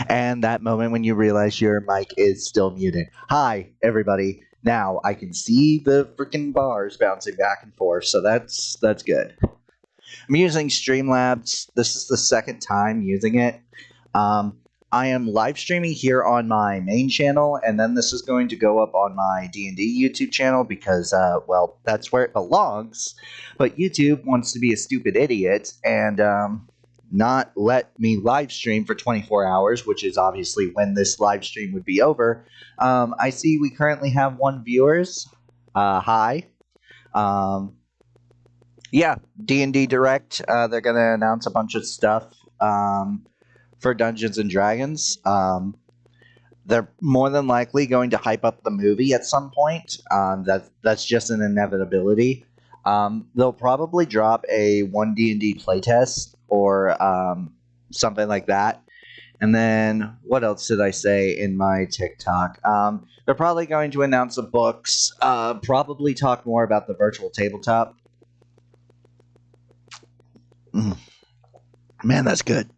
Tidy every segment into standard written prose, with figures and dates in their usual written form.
And that moment when you realize your mic is still muted. Hi, everybody. Now I can see the freaking bars bouncing back and forth, so that's good. I'm using Streamlabs. This is the second time using it. Um, I am live streaming here on my main channel, and then this is going to go up on my D&D YouTube channel because, well, that's where it belongs. But YouTube wants to be a stupid idiot and not let me live stream for 24 hours, which is obviously when this live stream would be over. I see we currently have 1 viewers. Hi. Yeah, D&D Direct. They're going to announce a bunch of stuff for Dungeons and Dragons. They're more than likely going to hype up the movie at some point. That's just an inevitability. They'll probably drop a 1 D&D playtest or something like that. And then, what else did I say in my TikTok? They're probably going to announce the books, probably talk more about the virtual tabletop. Man, that's good.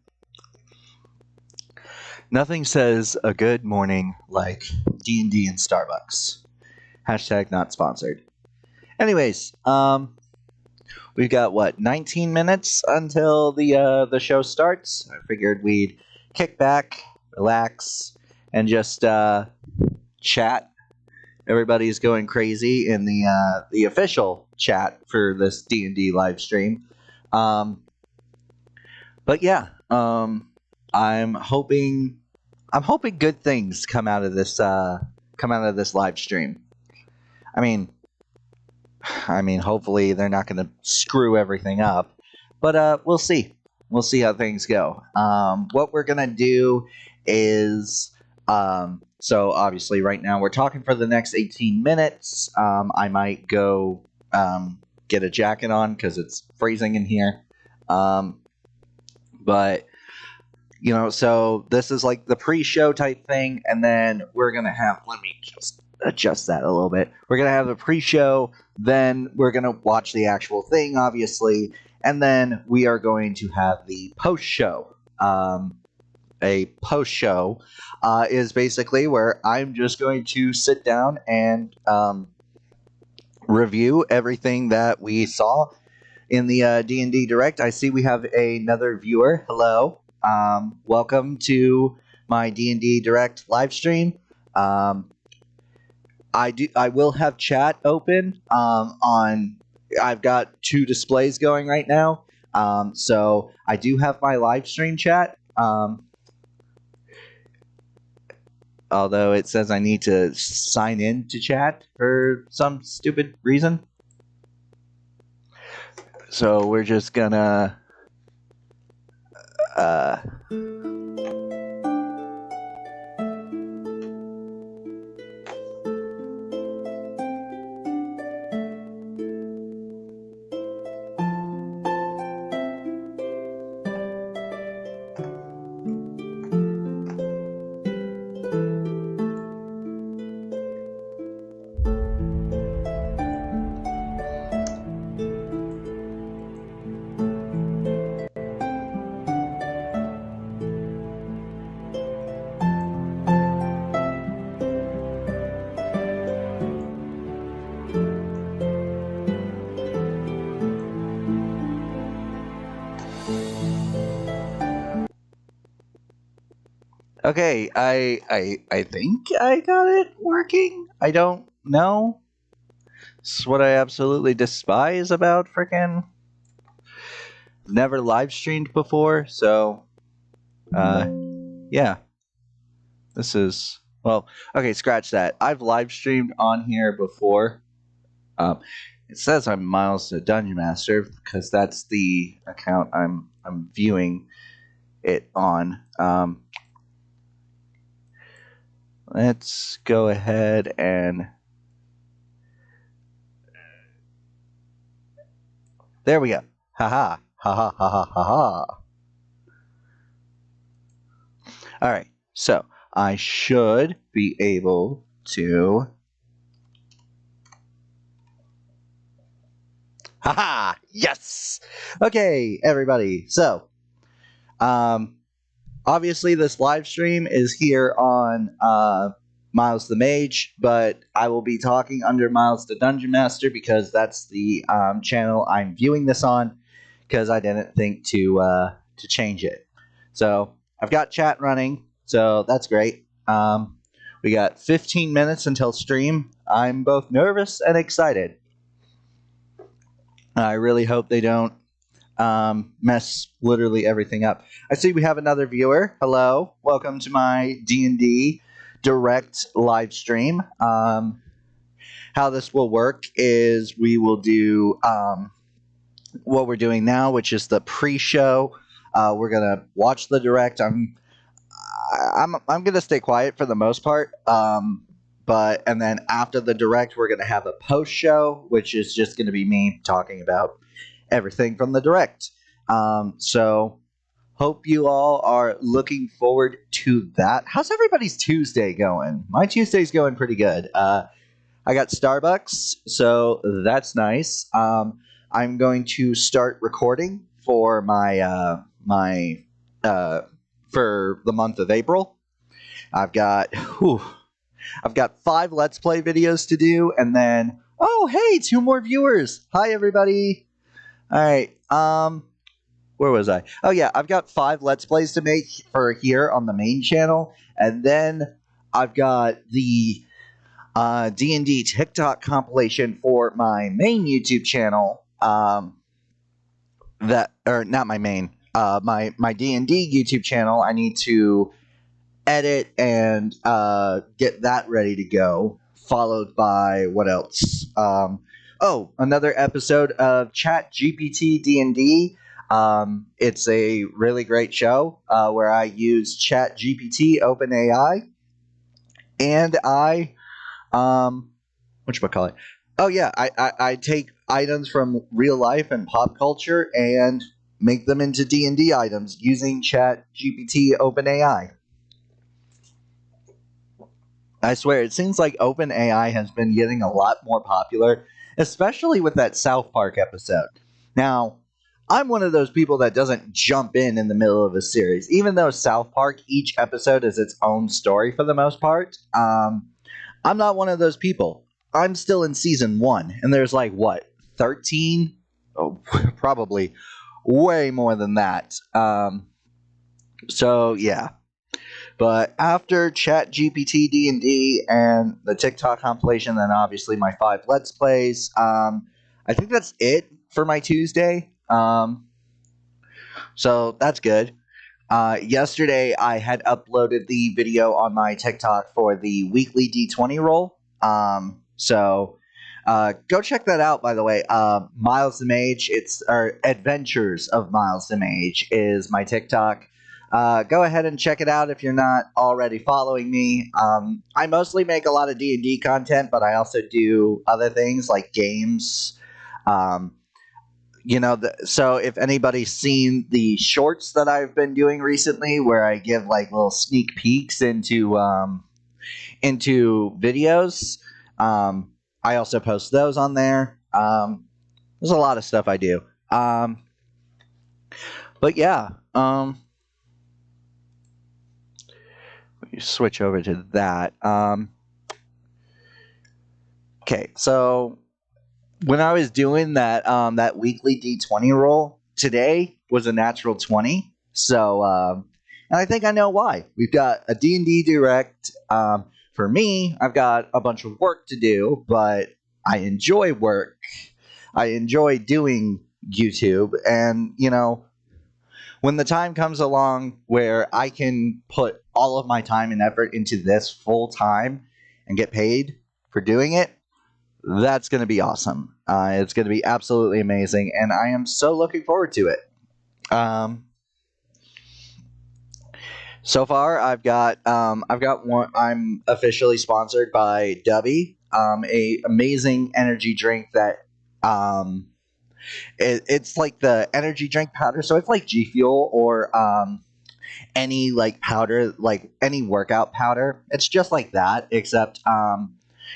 Nothing says a good morning like D&D and Starbucks. Hashtag not sponsored. Anyways, we've got, what, 19 minutes until the show starts. I figured we'd kick back, relax, and just chat. Everybody's going crazy in the official chat for this D&D live stream. But yeah, I'm hoping good things come out of this live stream. I mean, hopefully they're not going to screw everything up, but we'll see. We'll see how things go. What we're gonna do is, so obviously right now we're talking for the next 18 minutes. I might go get a jacket on because it's freezing in here. But you know, so this is like the pre-show type thing, and then we're gonna have. Let me just adjust that a little bit. We're gonna have the pre-show, then we're gonna watch the actual thing, obviously, and then we are going to have the post-show. A post-show is basically where I'm just going to sit down and review everything that we saw in the D&D Direct. I see we have another viewer. Hello. Welcome to my D&D Direct live stream. I will have chat open on. I've got 2 displays going right now. So I do have my live stream chat. Although it says I need to sign in to chat for some stupid reason. So we're just gonna okay, I think I got it working. I don't know. It's what I absolutely despise about frickin' never live streamed before, so yeah. This is, well, okay, scratch that. I've live streamed on here before. It says I'm Miles the Dungeon Master because that's the account I'm viewing it on. Let's go ahead and there we go. Haha. Ha ha ha ha ha ha. All right. So I should be able to. Haha. Yes. Okay, everybody. So, Obviously, this live stream is here on Miles the Mage, but I will be talking under Miles the Dungeon Master because that's the channel I'm viewing this on, because I didn't think to change it. So I've got chat running, so that's great. We got 15 minutes until stream. I'm both nervous and excited. I really hope they don't mess literally everything up. I see we have another viewer. Hello, welcome to my D&D Direct live stream. How this will work is we will do what we're doing now, which is the pre-show. We're gonna watch the Direct. I'm gonna stay quiet for the most part. And then after the Direct, we're gonna have a post-show, which is just gonna be me talking about everything from the Direct. So hope you all are looking forward to that. How's everybody's Tuesday going? My Tuesday's going pretty good. I got Starbucks, so that's nice. I'm going to start recording for my for the month of April. I've got 5 Let's Play videos to do, and then hey, 2 more viewers. Hi everybody. All right. Where was I? Oh yeah, I've got 5 Let's Plays to make for here on the main channel, and then I've got the D&D TikTok compilation for my main YouTube channel. Not my main. My D&D YouTube channel. I need to edit and get that ready to go. Followed by what else? Another episode of Chat GPT D&D. It's a really great show where I use Chat GPT OpenAI, and I whatchamacallit? Oh yeah, I take items from real life and pop culture and make them into D&D items using Chat GPT OpenAI. I swear, it seems like OpenAI has been getting a lot more popular, especially with that South Park episode. Now, I'm one of those people that doesn't jump in the middle of a series. Even though South Park, each episode is its own story for the most part, I'm not one of those people. I'm still in season 1, and there's 13? Oh, probably way more than that. So, yeah. But after Chat GPT D&D and the TikTok compilation, then obviously my 5 Let's Plays, I think that's it for my Tuesday. So that's good. Yesterday, I had uploaded the video on my TikTok for the weekly D20 roll. So go check that out, by the way. Miles the Mage, Adventures of Miles the Mage is my TikTok. Go ahead and check it out if you're not already following me. I mostly make a lot of D&D content, but I also do other things like games. So if anybody's seen the shorts that I've been doing recently, where I give little sneak peeks into videos, I also post those on there. There's a lot of stuff I do. But yeah, switch over to that. Okay, so when I was doing that that weekly D20 roll, today was a natural 20. So, and I think I know why. We've got a D&D Direct. For me, I've got a bunch of work to do, but I enjoy work. I enjoy doing YouTube, and when the time comes along where I can put all of my time and effort into this full time and get paid for doing it, that's going to be awesome. It's going to be absolutely amazing, and I am so looking forward to it. So far, I've got one. I'm officially sponsored by Dubby, a amazing energy drink that it's like the energy drink powder. So it's like G Fuel or any powder, like any workout powder. It's just like that, except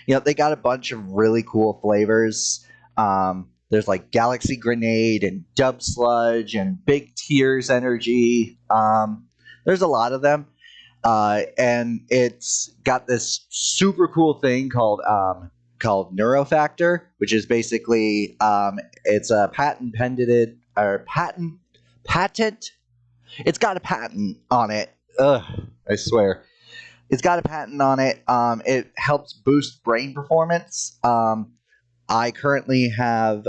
they got a bunch of really cool flavors. There's Galaxy Grenade and Dub Sludge and Big Tears Energy. There's a lot of them, and it's got this super cool thing called Neurofactor, which is basically it's a patent. It's got a patent on it. Ugh, I swear. It's got a patent on it. It helps boost brain performance. I currently have.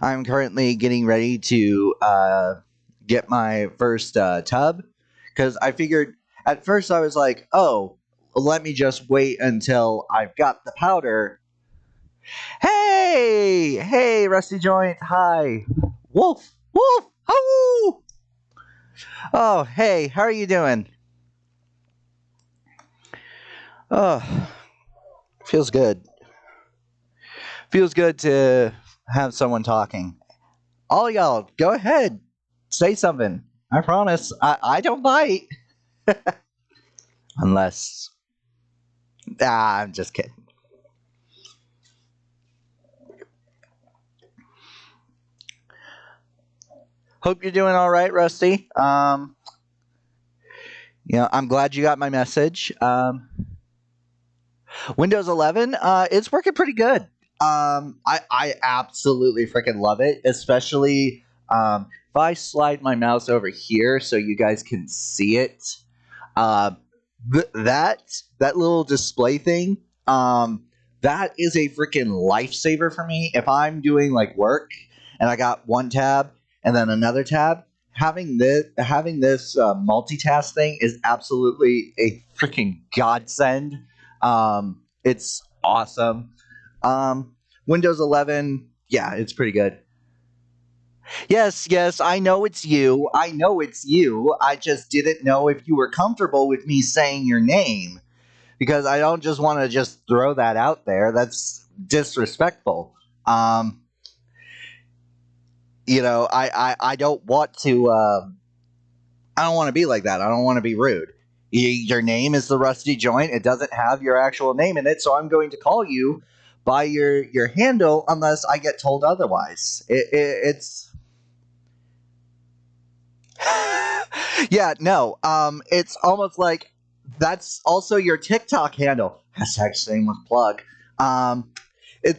I'm currently getting ready to get my first tub because I figured at first I was like, oh, let me just wait until I've got the powder. Hey, Rusty Joint. Hi, Wolf, Wolf. Oh, oh, hey, how are you doing? Oh, feels good. Feels good to have someone talking. All y'all, go ahead. Say something. I promise. I don't bite. Unless. I'm just kidding. Hope you're doing all right, Rusty. I'm glad you got my message. Windows 11, it's working pretty good. I absolutely freaking love it, especially if I slide my mouse over here so you guys can see it. Uh, that little display thing, that is a freaking lifesaver for me. If I'm doing like work and I got one tab and then another tab, having this multitask thing is absolutely a freaking godsend. It's awesome. Windows 11, yeah, it's pretty good. Yes, I know it's you. I know it's you. I just didn't know if you were comfortable with me saying your name because I don't just want to just throw that out there. That's disrespectful. Um, I don't want to. I don't want to be like that. I don't want to be rude. Your name is the Rusty Joint. It doesn't have your actual name in it, so I'm going to call you by your handle unless I get told otherwise. It's yeah, no. It's almost like that's also your TikTok handle. Hashtag shameless plug. Um,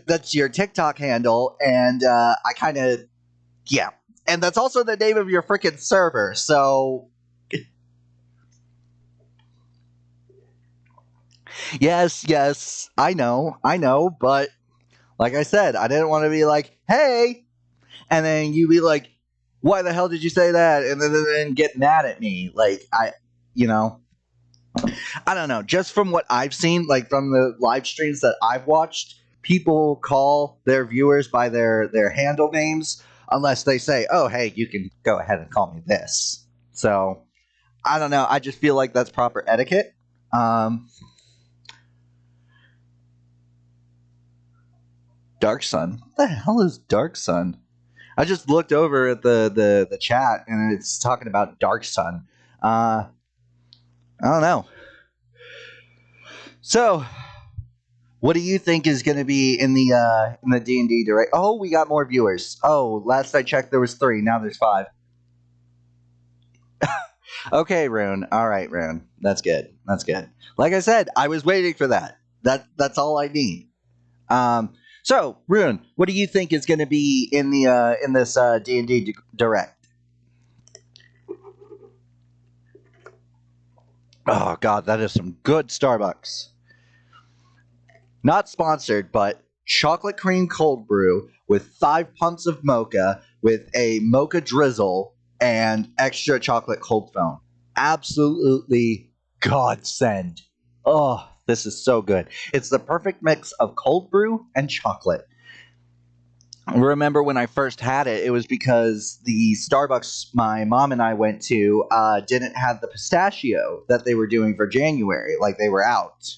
that's your TikTok handle, and I kind of yeah, and that's also the name of your freaking server. So yes, I know, but like I said, I didn't want to be like, hey, and then you be like, why the hell did you say that? And then get mad at me. Like, you know, I don't know. Just from what I've seen, like from the live streams that I've watched, people call their viewers by their handle names unless they say, oh, hey, you can go ahead and call me this. So, I don't know. I just feel like that's proper etiquette. Um, Dark Sun. What the hell is Dark Sun? I just looked over at the chat and it's talking about Dark Sun. I don't know. So, what do you think is going to be in the D&D Direct? Oh, we got more viewers. Oh, last I checked, there was 3. Now there's 5. Okay, Rune. All right, Rune. That's good. That's good. Like I said, I was waiting for that. That's all I need. So, Rune, what do you think is going to be in this D&D Direct? Oh God, that is some good Starbucks. Not sponsored, but chocolate cream cold brew with 5 pumps of mocha with a mocha drizzle and extra chocolate cold foam. Absolutely godsend. Oh, this is so good. It's the perfect mix of cold brew and chocolate. I remember when I first had it, it was because the Starbucks my mom and I went to didn't have the pistachio that they were doing for January. Like they were out.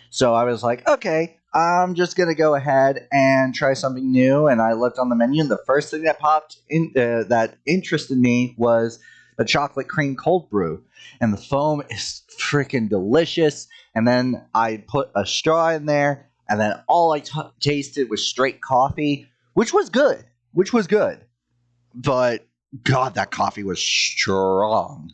So I was like, okay, I'm just going to go ahead and try something new. And I looked on the menu, and the first thing that popped in that interested me was the chocolate cream cold brew. And the foam is freaking delicious. And then I put a straw in there, and then all I tasted was straight coffee, which was good. But God, that coffee was strong.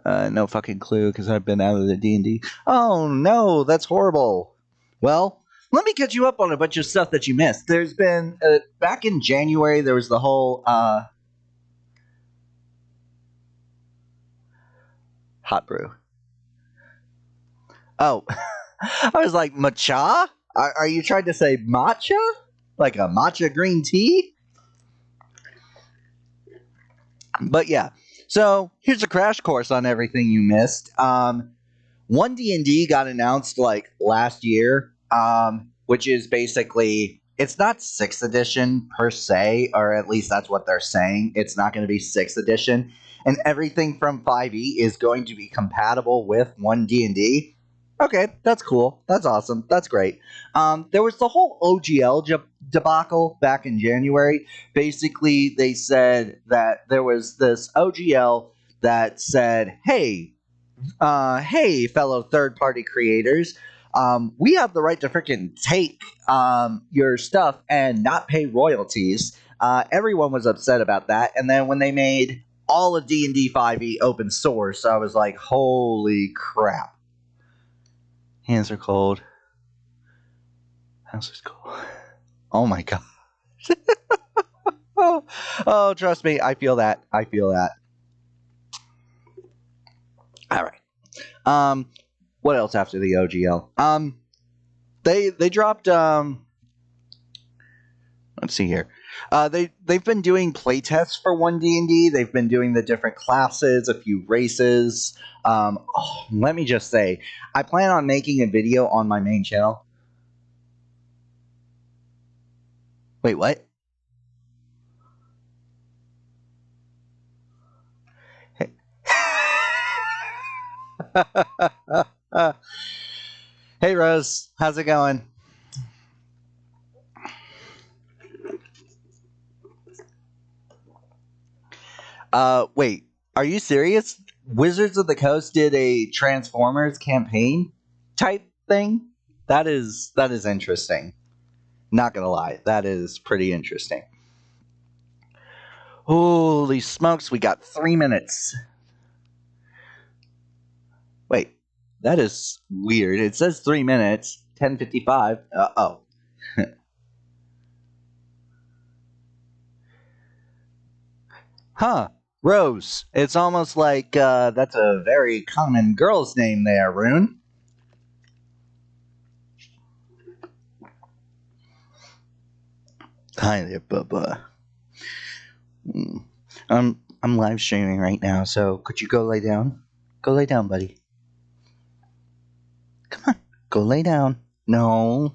No fucking clue because I've been out of the D&D. Oh no, that's horrible. Well, let me catch you up on a bunch of stuff that you missed. There's been back in January there was the whole hot brew. Oh, I was like matcha. Are you trying to say matcha? Like a matcha green tea? But yeah, so here's a crash course on everything you missed. One D&D got announced like last year, which is basically it's not 6th edition per se, or at least that's what they're saying. It's not going to be 6th edition, and everything from 5e is going to be compatible with 1 D&D. Okay, that's cool. That's awesome. That's great. There was the whole OGL debacle back in January. Basically, they said that there was this OGL that said, hey, fellow third-party creators, we have the right to freaking take your stuff and not pay royalties. Everyone was upset about that. And then when they made all of D&D 5e open source, I was like, holy crap. Hands are cold. House is cold. Oh my god. oh, trust me, I feel that. I feel that. All right. What else after the OGL? They dropped. Let's see here. They've been doing playtests for 1D&D. They've been doing the different classes, a few races. Let me just say, I plan on making a video on my main channel. Wait, what? Hey. Hey, Rose. How's it going? Wait. Are you serious? Wizards of the Coast did a Transformers campaign type thing? That is interesting. Not gonna lie, that is pretty interesting. Holy smokes, we got 3 minutes. Wait, that is weird. It says 3 minutes, 10:55. Oh. Huh. Rose. It's almost like that's a very common girl's name there, Rune. Hi there, Bubba. I'm live streaming right now, so could you go lay down? Go lay down, buddy. Come on, go lay down. No,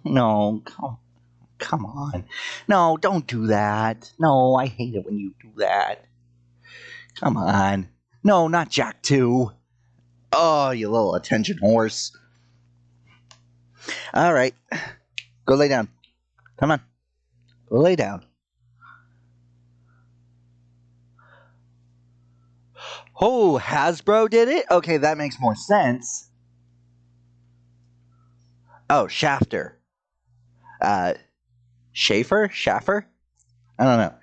come on. No, don't do that. No, I hate it when you do that. Come on. No, not Jack 2. Oh, you little attention horse. All right, go lay down. Come on, go lay down. Oh, Hasbro did it? Okay, that makes more sense. Oh, Shafter. Schaffer? I don't know.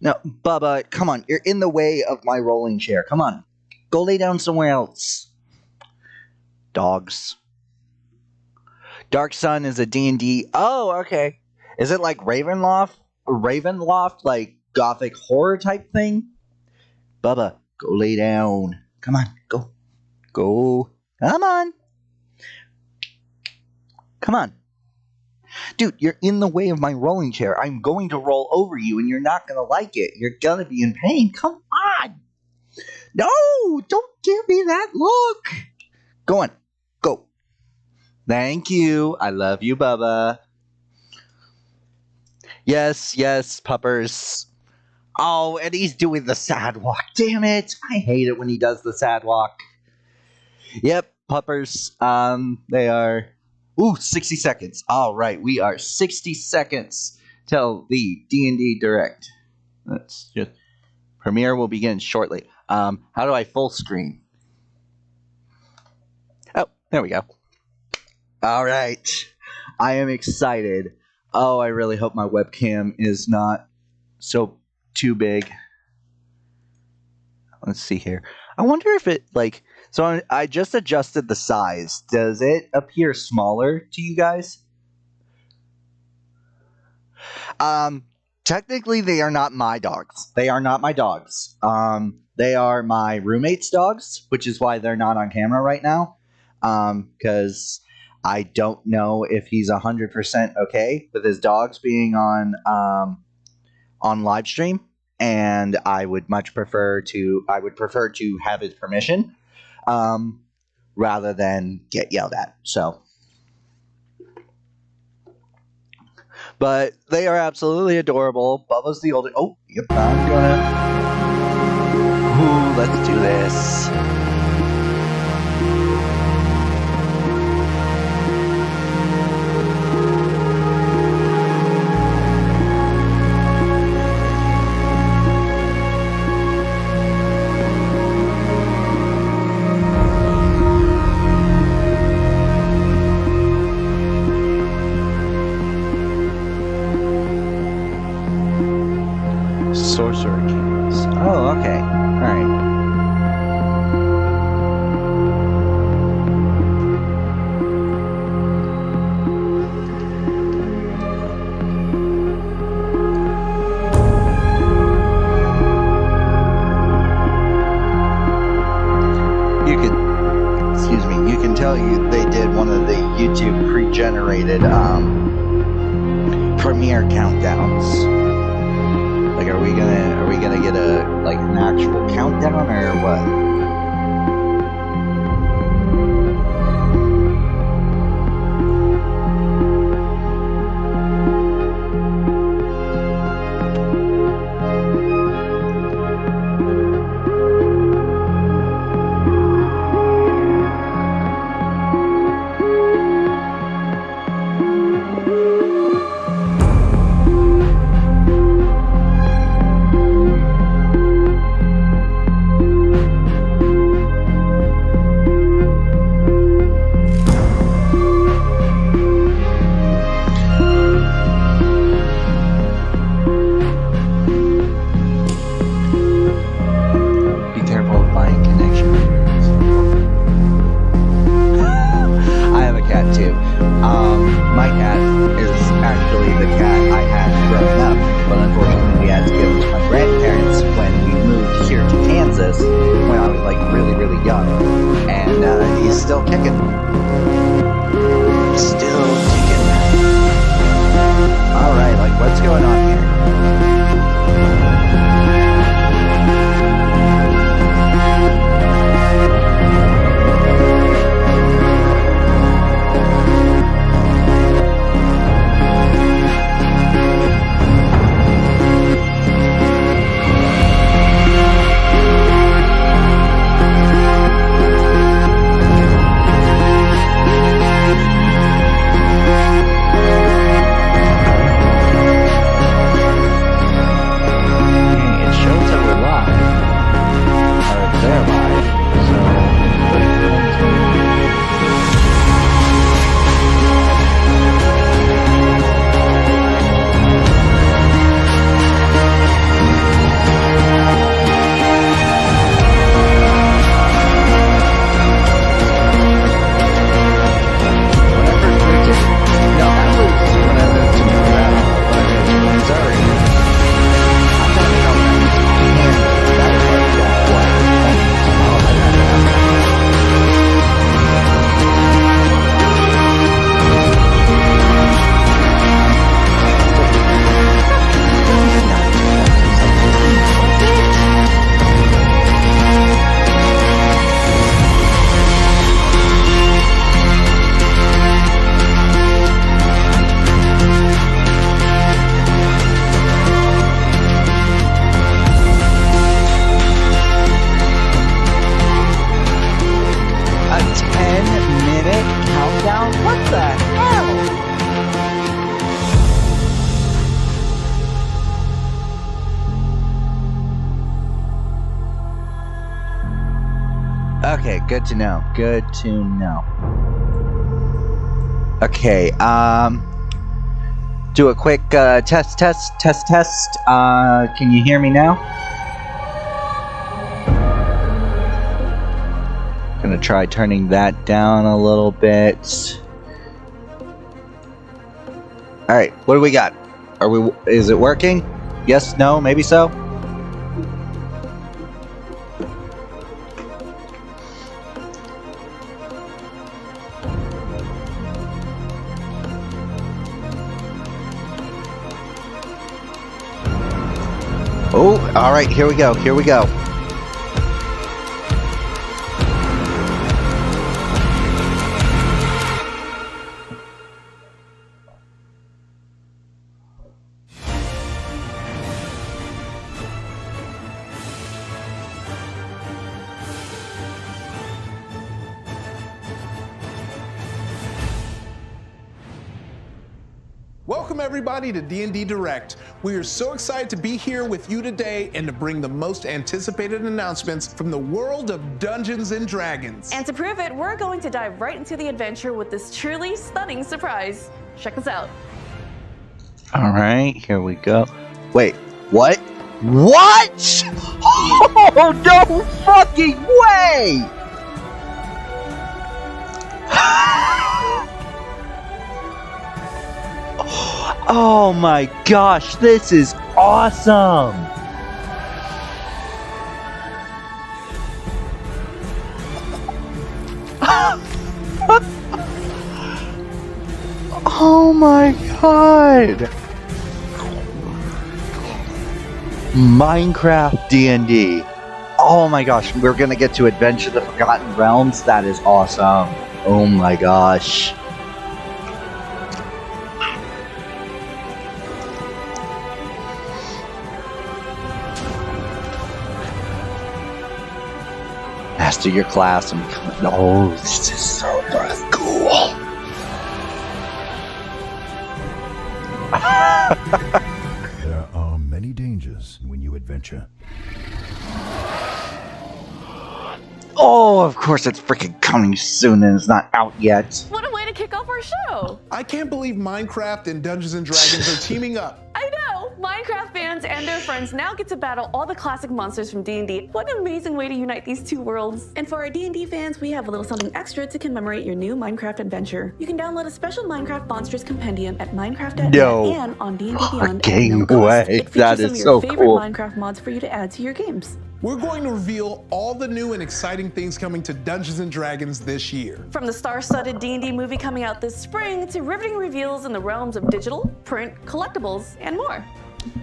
No, Bubba, come on. You're in the way of my rolling chair. Come on. Go lay down somewhere else. Dogs. Dark Sun is a D&D. Oh, okay. Is it like Ravenloft, like gothic horror type thing? Bubba, go lay down. Come on, go. Go. Come on. Come on. Dude, you're in the way of my rolling chair. I'm going to roll over you and you're not going to like it. You're going to be in pain. Come on. No, don't give me that look. Go on. Go. Thank you. I love you, Bubba. Yes, puppers. Oh, and he's doing the sad walk. Damn it. I hate it when he does the sad walk. Yep, puppers. They are... Ooh, 60 seconds. All right, we are 60 seconds till the D&D Direct. Let's just... Premiere will begin shortly. How do I full screen? Oh, there we go. All right. I am excited. Oh, I really hope my webcam is not so too big. Let's see here. I wonder if it, like... So I just adjusted the size. Does it appear smaller to you guys? Technically, they are not my dogs. They are not my dogs. They are my roommate's dogs, which is why they're not on camera right now. Because I don't know if he's 100% okay with his dogs being on live stream, and I would prefer to have his permission, rather than get yelled at. So. But they are absolutely adorable. Bubba's the older. Oh, yep, I'm gonna. Ooh, let's do this. Sorcerer cameras. Oh, okay. Alright. You can tell they did one of the YouTube pre-generated premiere countdowns. Like, are we gonna get an actual countdown or what? My cat is actually the cat I had growing up, but unfortunately we had to give him to my grandparents when we moved here to Kansas when I was like really, really young. And he's still kicking. Still kicking. Alright, like what's going on here? Okay, good to know. Good to know. Okay, do a quick test. Can you hear me now? Gonna try turning that down a little bit. Alright, what do we got? Is it working? Yes, no, maybe so? Oh, alright, here we go, here we go. Welcome everybody to D&D Direct. We are so excited to be here with you today and to bring the most anticipated announcements from the world of Dungeons and Dragons. And to prove it, we're going to dive right into the adventure with this truly stunning surprise. Check this out. All right, here we go. Wait, what? What? Oh, no fucking way! Oh my gosh, this is awesome! Oh my god! Minecraft D&D. Oh my gosh, we're gonna get to Adventure the Forgotten Realms. That is awesome. Oh my gosh. Master your class and become. Oh, this is so cool. There are many dangers when you adventure. Oh, of course it's freaking coming soon and it's not out yet. What a way to kick off our show! I can't believe Minecraft and Dungeons and Dragons are teaming up. I know! Minecraft fans and their friends now get to battle all the classic monsters from D&D. What an amazing way to unite these two worlds. And for our D&D fans, we have a little something extra to commemorate your new Minecraft adventure. You can download a special Minecraft Monsters Compendium at Minecraft.net and on D&D Beyond. Fucking way. That is so favorite cool. Minecraft mods for you to add to your games. We're going to reveal all the new and exciting things coming to Dungeons and Dragons this year. From the star-studded D&D movie coming out this spring to riveting reveals in the realms of digital, print, collectibles, and more.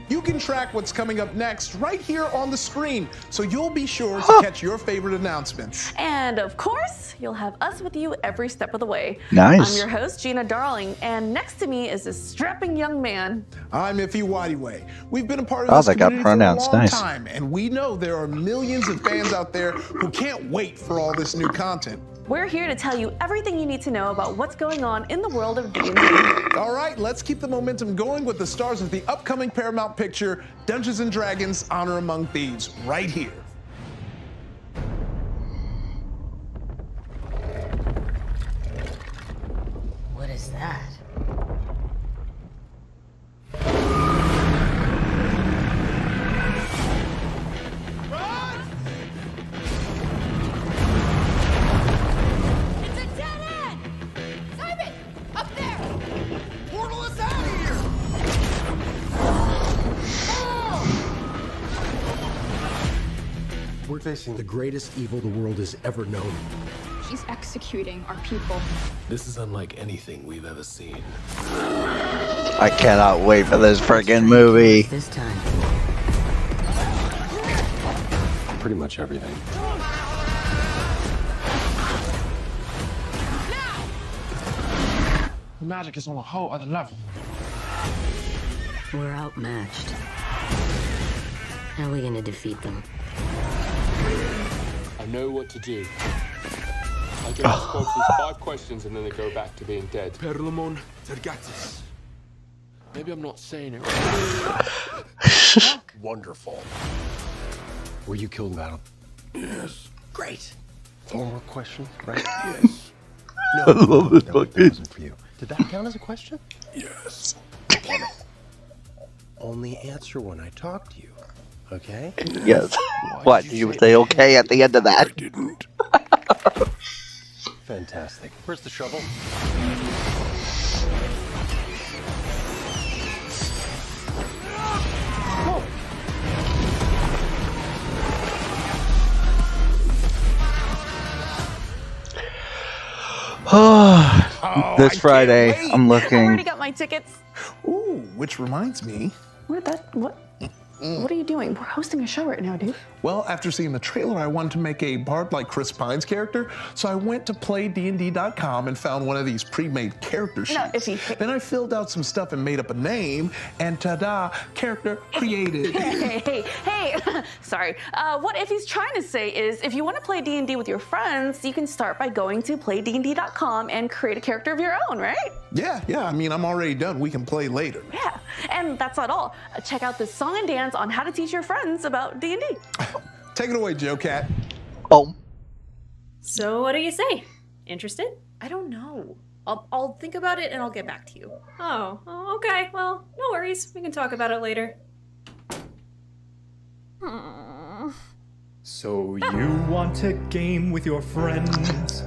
You can track what's coming up next right here on the screen, so you'll be sure to catch your favorite announcements. And of course, you'll have us with you every step of the way. Nice. I'm your host, Gina Darling, and next to me is this strapping young man. I'm Iffy Whityway. We've been a part of this community for a long time, and we know there are millions of fans out there who can't wait for all this new content. We're here to tell you everything you need to know about what's going on in the world of D&D. All right, let's keep the momentum going with the stars of the upcoming Paramount picture, Dungeons and Dragons: Honor Among Thieves, right here. What is that? It's a dead end! Simon! Up there! Portal us out of here! We're facing the greatest evil the world has ever known. She's executing our people. This is unlike anything we've ever seen. I cannot wait for this freaking movie. This time. Pretty much everything. The magic is on a whole other level. We're outmatched. How are we gonna defeat them? I know what to do. I can ask folks 5 questions and then they go back to being dead. Perlamon Tergatis. Maybe I'm not saying it right. Wonderful. Were you killed in battle? Yes. Great. 4 more questions, right? Yes. No, I love this no, book. that wasn't for you. Did that count as a question? Yes. Damn it. Only answer when I talk to you, okay? Yes. What? You would say okay at the end of that? I didn't. Fantastic. Where's the shovel? This Friday, I'm I already looking. got my tickets. Ooh, which reminds me. What are you doing? We're hosting a show right now, dude. Well, after seeing the trailer, I wanted to make a bard like Chris Pine's character, so I went to playd&d.com and found one of these pre-made character sheets. No, Iffy. Then I filled out some stuff and made up a name, and ta-da, character created. Hey, sorry. What Iffy's trying to say is if you want to play D&D with your friends, you can start by going to playd&d.com and create a character of your own, right? Yeah, I mean, I'm already done. We can play later. Yeah, and that's not all. Check out this song and dance on how to teach your friends about D&D. Take it away, Joe Cat. Oh, So what do you say? Interested? I don't know. I'll think about it and I'll get back to you. Oh, okay. Well, no worries. We can talk about it later. So you want a game with your friends,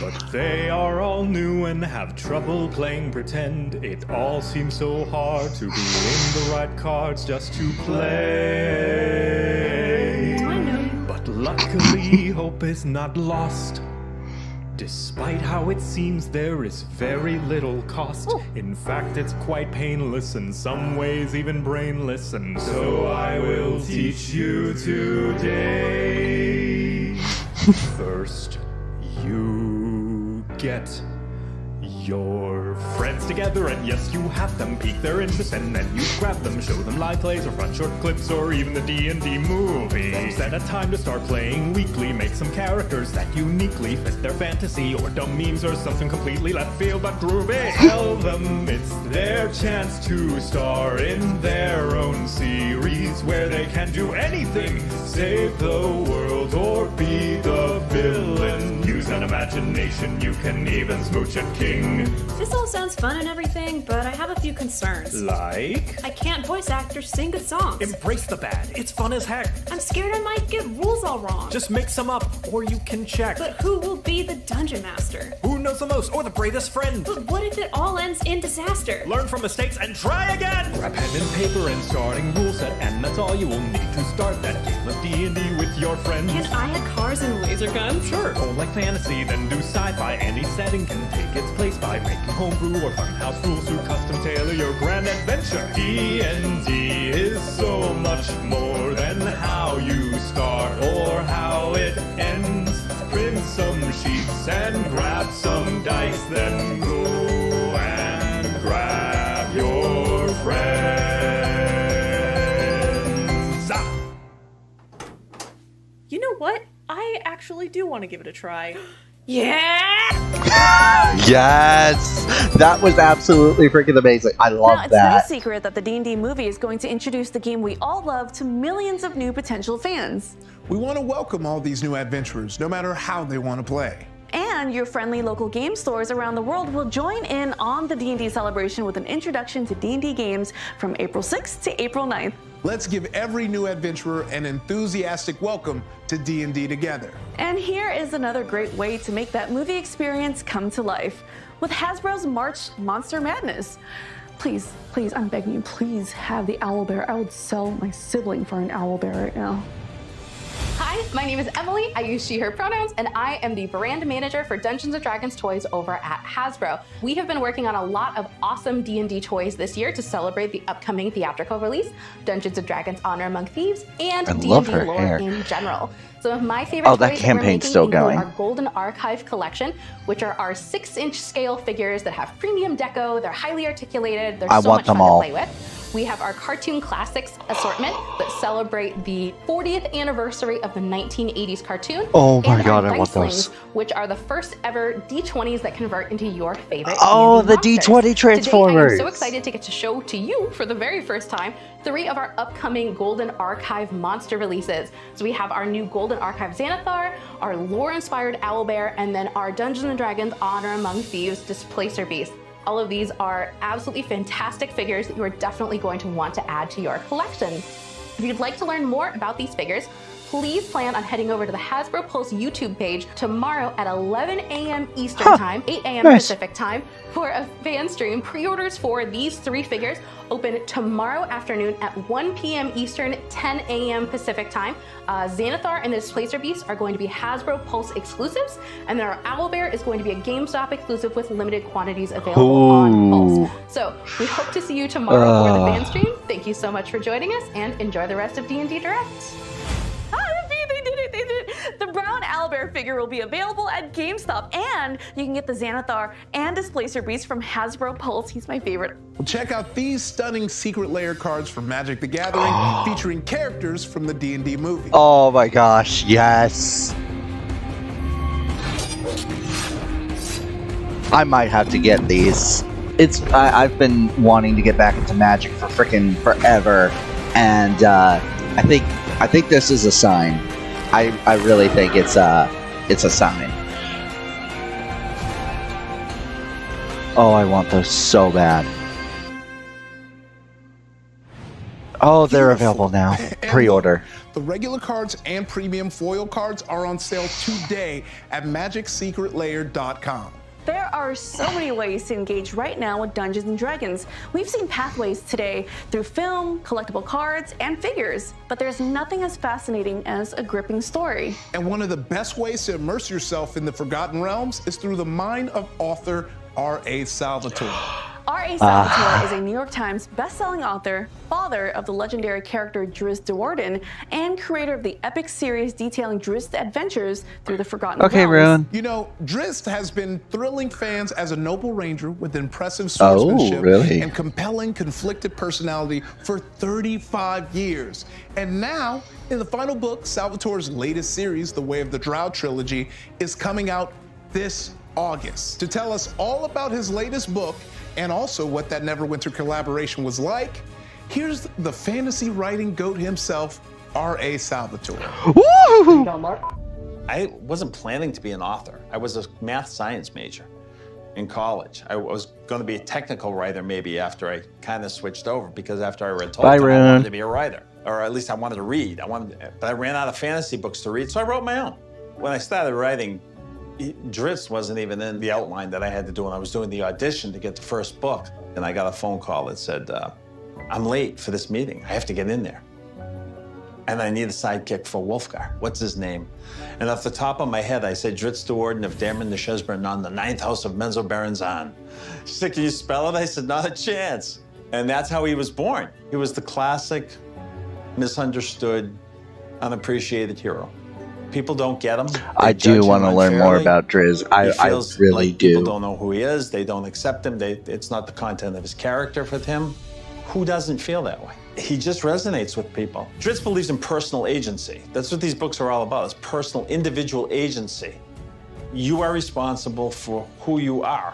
but they are all new and have trouble playing pretend. It all seems so hard to be in the right cards just to play. Do I know you? But luckily, hope is not lost. Despite how it seems, there is very little cost. In fact, it's quite painless, in some ways even brainless. And so I will teach you today. First, you get your friends together, and yes, you have them. Pique their interest, and then you grab them, show them live plays or fun short clips or even the D&D movie. Then set a time to start playing weekly. Make some characters that uniquely fit their fantasy, or dumb memes or something completely left field but groovy. Tell them it's their chance to star in their own series where they can do anything, save the world or be the villain. Use an imagination, you can even smooch a king. This all sounds fun and everything, but I have a few concerns. Like? I can't voice act or sing good songs. Embrace the bad. It's fun as heck. I'm scared I might get rules all wrong. Just mix them up, or you can check. But who will be the dungeon master? Who knows the most, or the bravest friend? But what if it all ends in disaster? Learn from mistakes and try again! Grab pen and paper and starting rule set, and that's all you will need to start that game of D&D with your friends. Can I have cars and laser guns? Sure, or like fantasy, then do sci-fi. Any setting can take its place by making homebrew or funhouse rules to custom tailor your grand adventure. D&D is so much more than how you start or how it ends. Print some sheets and grab some dice, then go and grab your friends. You know what? I actually do want to give it a try. Yeah! yes! That was absolutely freaking amazing. I Now, love it's no that. secret that the D&D movie is going to introduce the game we all love to millions of new potential fans. We want to welcome all these new adventurers, no matter how they want to play. And your friendly local game stores around the world will join in on the D&D celebration with an introduction to D&D games from April 6th to April 9th. Let's give every new adventurer an enthusiastic welcome to D&D together. And here is another great way to make that movie experience come to life with Hasbro's March Monster Madness. Please, I'm begging you, please have the owlbear. I would sell my sibling for an owlbear right now. Hi, my name is Emily. I use she, her pronouns, and I am the brand manager for Dungeons & Dragons toys over at Hasbro. We have been working on a lot of awesome D&D toys this year to celebrate the upcoming theatrical release, Dungeons & Dragons Honor Among Thieves, and D&D lore in general. Some of my favorite toys that we're making include our Golden Archive collection, which are our 6-inch scale figures that have premium deco, they're highly articulated, they're so much fun to play with. We have our Cartoon Classics assortment that celebrate the 40th anniversary of the 1980s cartoon. Oh my and god, our I want Dice those. Slings, which are the first ever D20s that convert into your favorite Oh, the D&D D20 monsters. Transformers. Today, I am so excited to get to show to you for the very first time 3 of our upcoming Golden Archive monster releases. So we have our new Golden Archive Xanathar, our lore-inspired Owlbear, and then our Dungeons & Dragons Honor Among Thieves Displacer Beast. All of these are absolutely fantastic figures that you are definitely going to want to add to your collection. If you'd like to learn more about these figures, please plan on heading over to the Hasbro Pulse YouTube page tomorrow at 11 a.m. Eastern Time, 8 a.m. Pacific Time, for a fan stream. Pre-orders for these 3 figures open tomorrow afternoon at 1 p.m. Eastern, 10 a.m. Pacific Time. Xanathar and the Displacer Beast are going to be Hasbro Pulse exclusives, and then our Owlbear is going to be a GameStop exclusive with limited quantities available on Pulse. So we hope to see you tomorrow for the fan stream. Thank you so much for joining us, and enjoy the rest of D&D Direct. They did it. The brown owlbear figure will be available at GameStop, and you can get the Xanathar and Displacer Beast from Hasbro Pulse. He's my favorite. Well, check out these stunning secret layer cards from Magic the Gathering, featuring characters from the D&D movie. Oh my gosh, yes. I might have to get these. I've been wanting to get back into Magic for freaking forever, and I think this is a sign. I really think it's a sign. Oh, I want those so bad. Oh, they're available now. Pre-order. The regular cards and premium foil cards are on sale today at magicsecretlayer.com. There are so many ways to engage right now with Dungeons & Dragons. We've seen pathways today through film, collectible cards, and figures, but there's nothing as fascinating as a gripping story. And one of the best ways to immerse yourself in the Forgotten Realms is through the mind of author R.A. Salvatore. R.A. Salvatore is a New York Times best-selling author, father of the legendary character Drizzt Do'Urden, and creator of the epic series detailing Drizzt's adventures through the Forgotten Realms. Rune. You know, Drizzt has been thrilling fans as a noble ranger with impressive swordsmanship and compelling, conflicted personality for 35 years. And now, in the final book, Salvatore's latest series, The Way of the Drow trilogy, is coming out this August. To tell us all about his latest book and also what that Neverwinter collaboration was like, here's the fantasy writing goat himself, R.A. Salvatore. Woo! I wasn't planning to be an author. I was a math science major in college. I was going to be a technical writer maybe after I kind of switched over, because after I read Tolkien, I wanted to be a writer. Or at least I wanted to read. But I ran out of fantasy books to read, so I wrote my own. When I started writing, Drizzt wasn't even in the outline that I had to do when I was doing the audition to get the first book. And I got a phone call that said, I'm late for this meeting. I have to get in there. And I need a sidekick for Wolfgar. What's his name? And off the top of my head, I said, Drizzt Do'Urden of Daemon Neshezbaran, the 9th house of Menzoberranzan. She said, can you spell it? I said, not a chance. And that's how he was born. He was the classic, misunderstood, unappreciated hero. People don't get him. I do want to learn more about Drizzt. I really like do. People don't know who he is. They don't accept him. It's not the content of his character for him. Who doesn't feel that way? He just resonates with people. Drizzt believes in personal agency. That's what these books are all about, is personal, individual agency. You are responsible for who you are.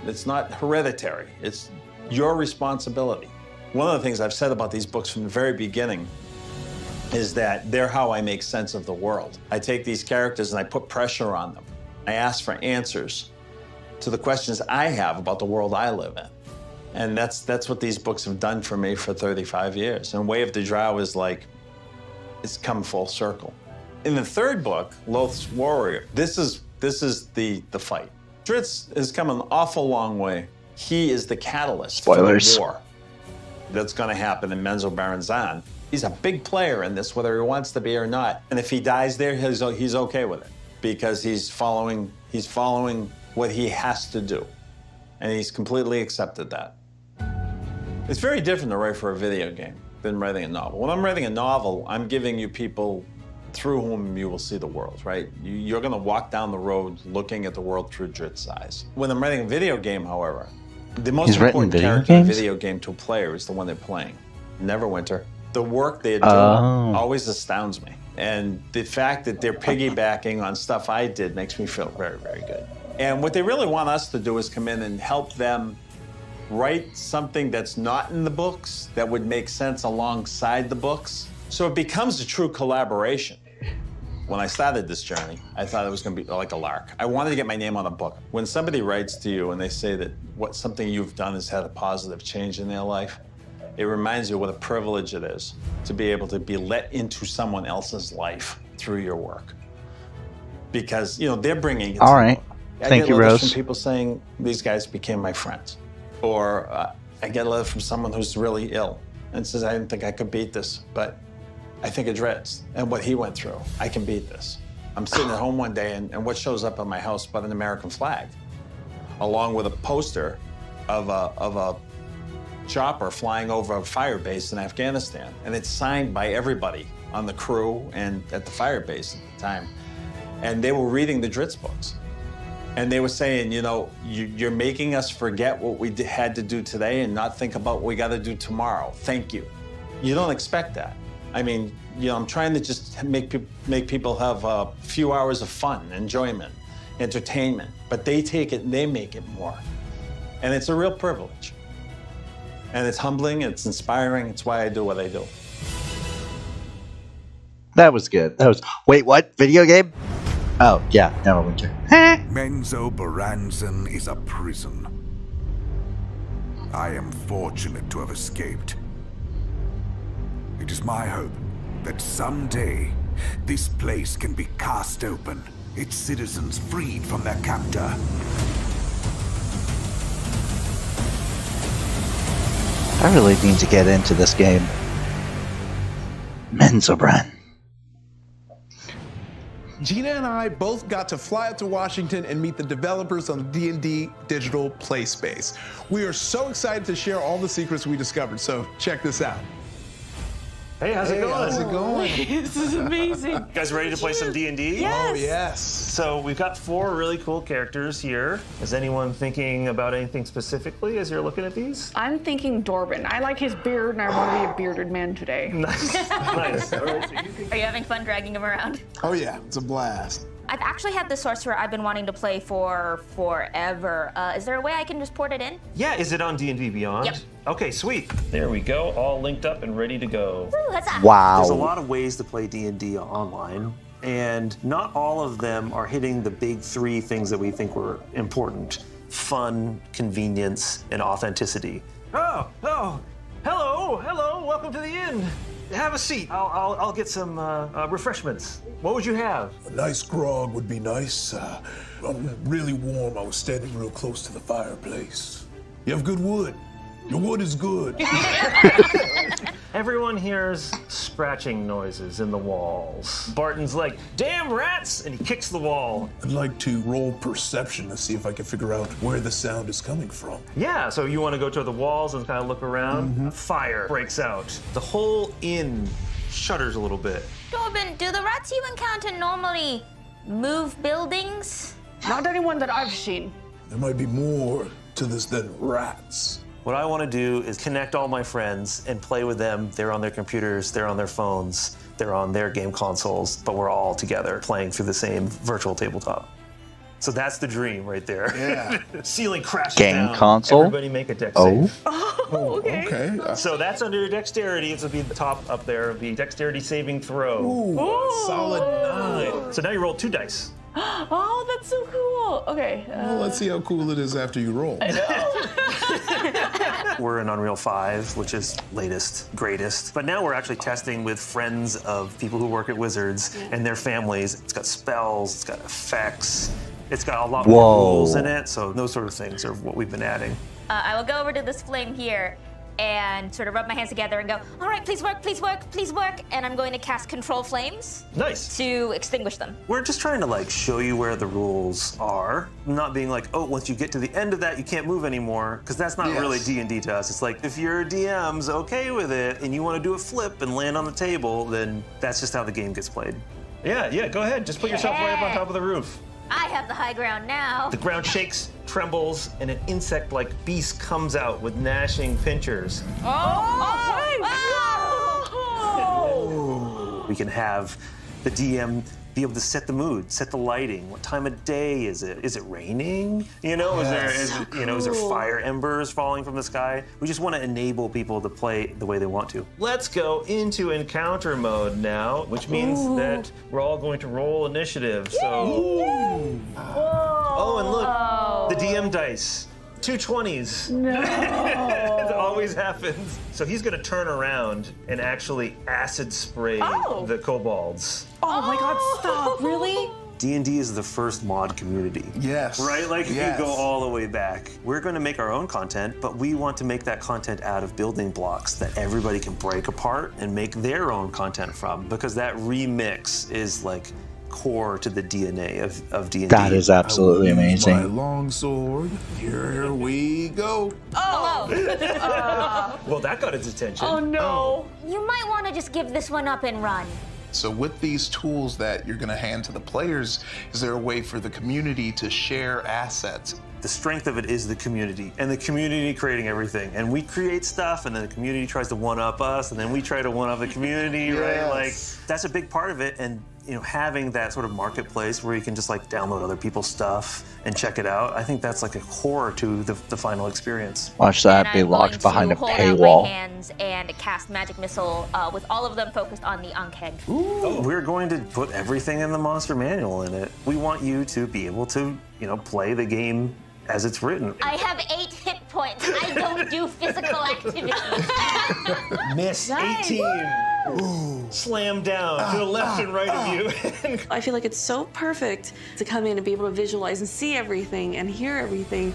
It's not hereditary. It's your responsibility. One of the things I've said about these books from the very beginning is that they're how I make sense of the world. I take these characters and I put pressure on them. I ask for answers to the questions I have about the world I live in. And that's what these books have done for me for 35 years. And Way of the Drow is like, it's come full circle. In the third book, Loth's Warrior, this is the fight. Drizzt has come an awful long way. He is the catalyst for the war that's gonna happen in Menzoberranzan. He's a big player in this, whether he wants to be or not. And if he dies there, he's okay with it, because he's following what he has to do. And he's completely accepted that. It's very different to write for a video game than writing a novel. When I'm writing a novel, I'm giving you people through whom you will see the world, right? You're gonna walk down the road looking at the world through Drizzt's eyes. When I'm writing a video game, however, the most important character in a video game to a player is the one they're playing. Neverwinter. The work they're doing always astounds me. And the fact that they're piggybacking on stuff I did makes me feel very, very good. And what they really want us to do is come in and help them write something that's not in the books that would make sense alongside the books. So it becomes a true collaboration. When I started this journey, I thought it was gonna be like a lark. I wanted to get my name on a book. When somebody writes to you and they say that something you've done has had a positive change in their life, It reminds you what a privilege it is to be able to be let into someone else's life through your work. Because, you know, they're bringing it All to right. I Thank get you, letters Rose. from people saying these guys became my friends. Or I get a letter from someone who's really ill and says, I didn't think I could beat this, but I think of Dredz and what he went through. I can beat this. I'm sitting at home one day and what shows up at my house but an American flag, along with a poster of a chopper flying over a fire base in Afghanistan. And it's signed by everybody on the crew and at the fire base at the time. And they were reading the Dredz books. And they were saying, you know, you're making us forget what we had to do today and not think about what we got to do tomorrow. Thank you. You don't expect that. I mean, you know, I'm trying to just make people have a few hours of fun, enjoyment, entertainment. But they take it and they make it more. And it's a real privilege. And it's humbling, it's inspiring. It's why I do what I do. That was good. That was. Wait, what? Video game? Oh, yeah, Neverwinter. Menzo Baranzan is a prison. I am fortunate to have escaped. It is my hope that someday this place can be cast open, its citizens freed from their captor. I really need to get into this game. Menzobran. Gina and I both got to fly out to Washington and meet the developers on the D&D digital play space. We are so excited to share all the secrets we discovered, so check this out. Hey, how's it going? How's it going? This is amazing. You guys ready to play some D&D? Yes. Oh, yes. So we've got 4 really cool characters here. Is anyone thinking about anything specifically as you're looking at these? I'm thinking Dorbin. I like his beard, and I want to be a bearded man today. Nice. Nice. All right, so Are you having fun dragging him around? Oh, yeah, it's a blast. I've actually had this sorcerer I've been wanting to play for forever. Is there a way I can just port it in? Yeah, is it on D&D Beyond? Yep. Okay, sweet. There we go, all linked up and ready to go. Woo, huzzah. Wow. There's a lot of ways to play D&D online, and not all of them are hitting the big 3 things that we think were important: fun, convenience, and authenticity. Oh, hello, welcome to the inn. Have a seat. I'll get some refreshments. What would you have? A nice grog would be nice. I'm really warm. I was standing real close to the fireplace. You have good wood. Your wood is good. Everyone hears scratching noises in the walls. Barton's like, damn rats, and he kicks the wall. I'd like to roll perception to see if I can figure out where the sound is coming from. Yeah, so you want to go to the walls and kind of look around. Fire breaks out. The whole inn shudders a little bit. Dorbin, do the rats you encounter normally move buildings? Not anyone that I've seen. There might be more to this than rats. What I want to do is connect all my friends and play with them. They're on their computers, they're on their phones, they're on their game consoles, but we're all together playing through the same virtual tabletop. So that's the dream right there. Yeah. Ceiling crashes Game down. console? Everybody make a dex save. Oh, okay. So that's under your dexterity. It would be the top up there. It would be dexterity saving throw. Ooh, solid 9. So now you roll 2 dice. Oh, that's so cool. Okay. Well, let's see how cool it is after you roll. We're in Unreal 5, which is latest, greatest. But now we're actually testing with friends of people who work at Wizards and their families. It's got spells, it's got effects, it's got a lot more rules in it. So those sort of things are what we've been adding. I will go over to this flame here and sort of rub my hands together and go, all right, please work, please work, please work. And I'm going to cast Control Flames. Nice. To extinguish them. We're just trying to like show you where the rules are, not being like, oh, once you get to the end of that, you can't move anymore, because that's not really D&D to us. It's like, if your DM's okay with it and you want to do a flip and land on the table, then that's just how the game gets played. Yeah, go ahead. Just put yourself right up on top of the roof. I have the high ground now. The ground shakes, trembles, and an insect-like beast comes out with gnashing pincers. We can have the DM be able to set the mood, set the lighting. What time of day is it? Is it raining? You know, is there fire embers falling from the sky? We just want to enable people to play the way they want to. Let's go into encounter mode now, which means that we're all going to roll initiative. So, oh, and look, the DM dice. 2 20s. No. always happens. So he's gonna turn around and actually acid spray the kobolds. Oh my god, stop, really? D&D is the first mod community. Yes. Right? Like, yes. you go all the way back. We're going to make our own content, but we want to make that content out of building blocks that everybody can break apart and make their own content from, because that remix is like core to the DNA of D&D. That is absolutely amazing. My long sword. Here we go. Oh! Well, that got his attention. Oh no. You might want to just give this one up and run. So with these tools that you're going to hand to the players, is there a way for the community to share assets? The strength of it is the community, and the community creating everything. And we create stuff, and then the community tries to one-up us, and then we try to one-up the community, right? Like, that's a big part of it. And you know, having that sort of marketplace where you can just like download other people's stuff and check it out, I think that's like a core to the final experience. Watch that be locked behind a Hold out paywall. my hands and cast magic missile with all of them focused on the Unkeg. Oh, we're going to put everything in the monster manual in it. We want you to be able to, you know, play the game as it's written. I have 8 hit points. I don't do physical activity. Miss 18. Ooh. Slam down to the left and right of you. I feel like it's so perfect to come in and be able to visualize and see everything and hear everything.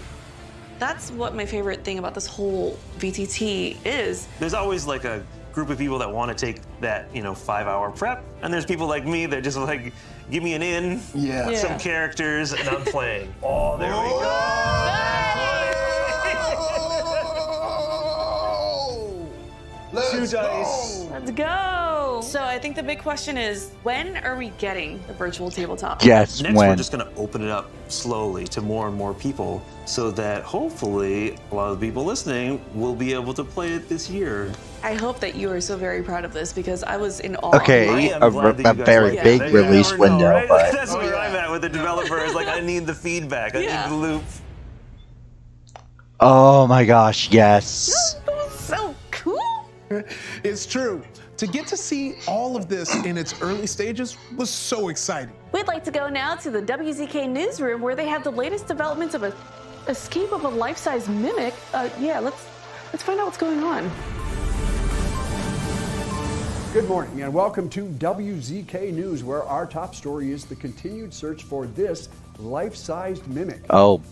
That's what my favorite thing about this whole VTT is. There's always like a group of people that want to take that, you know, 5-hour prep, and there's people like me that just like, give me an in, some characters, and I'm playing. Oh, there we go. Two dice. Let's go. So I think the big question is, when are we getting the virtual tabletop? Yes, Next, when? we're just going to open it up slowly to more and more people so that hopefully a lot of the people listening will be able to play it this year. I hope that you are so very proud of this because I was in awe. Okay, a very big release window. Right? But That's where I'm at with the developers. Like, I need the feedback. I need the loop. oh my gosh, yes. So cool. It's true. To get to see all of this in its early stages was so exciting. We'd like to go now to the WZK newsroom where they have the latest developments of a escape of a life-size mimic. Let's find out what's going on. Good morning and welcome to WZK News, where our top story is the continued search for this life-sized mimic,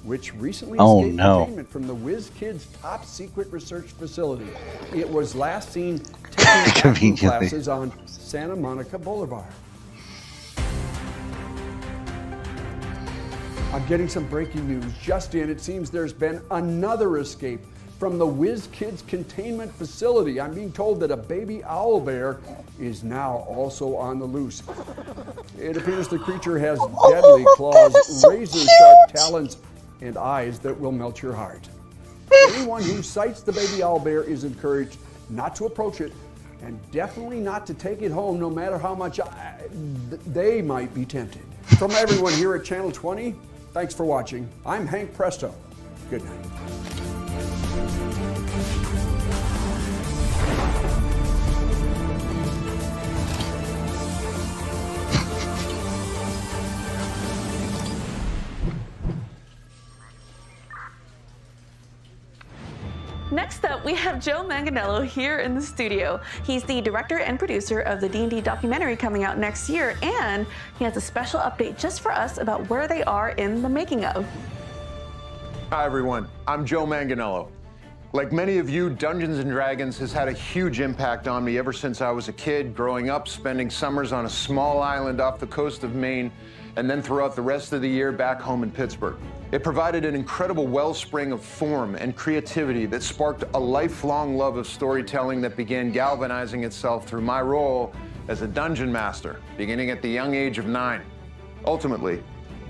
which recently escaped containment from the WizKids' top secret research facility. It was last seen taking acting classes on Santa Monica Boulevard. I'm getting some breaking news just in. It seems there's been another escape from the WizKids containment facility. I'm being told that a baby owl bear is now also on the loose. It appears the creature has deadly claws, razor-sharp talons, and eyes that will melt your heart. Anyone who sights the baby owl bear is encouraged not to approach it and definitely not to take it home, no matter how much they might be tempted. From everyone here at Channel 20, thanks for watching. I'm Hank Presto. Good night. Next up, we have Joe Manganiello here in the studio. He's the director and producer of the D&D documentary coming out next year, and he has a special update just for us about where they are in the making of. Hi everyone, I'm Joe Manganiello. Like many of you, Dungeons & Dragons has had a huge impact on me ever since I was a kid, growing up, spending summers on a small island off the coast of Maine, and then throughout the rest of the year back home in Pittsburgh. It provided an incredible wellspring of form and creativity that sparked a lifelong love of storytelling that began galvanizing itself through my role as a dungeon master, beginning at the young age of 9. Ultimately,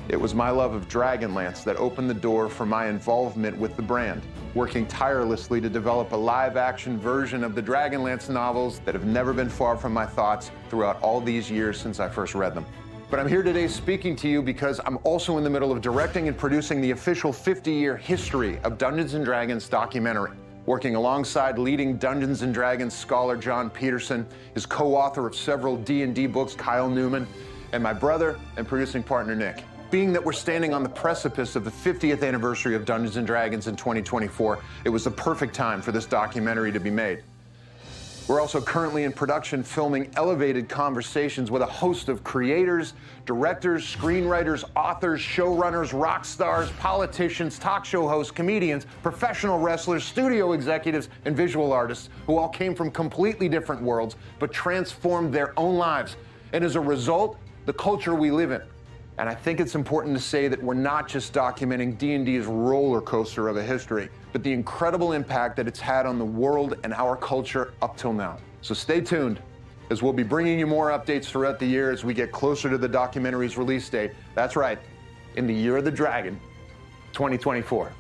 it was my love of Dragonlance that opened the door for my involvement with the brand, working tirelessly to develop a live-action version of the Dragonlance novels that have never been far from my thoughts throughout all these years since I first read them. But I'm here today speaking to you because I'm also in the middle of directing and producing the official 50-year history of Dungeons & Dragons documentary, working alongside leading Dungeons & Dragons scholar John Peterson, his co-author of several D&D books, Kyle Newman, and my brother and producing partner, Nick. Being that we're standing on the precipice of the 50th anniversary of Dungeons & Dragons in 2024, it was the perfect time for this documentary to be made. We're also currently in production filming elevated conversations with a host of creators, directors, screenwriters, authors, showrunners, rock stars, politicians, talk show hosts, comedians, professional wrestlers, studio executives, and visual artists who all came from completely different worlds but transformed their own lives. And as a result, the culture we live in. And I think it's important to say that we're not just documenting D&D's roller coaster of a history, but the incredible impact that it's had on the world and our culture up till now. So stay tuned, as we'll be bringing you more updates throughout the year as we get closer to the documentary's release date. That's right, in the Year of the Dragon, 2024.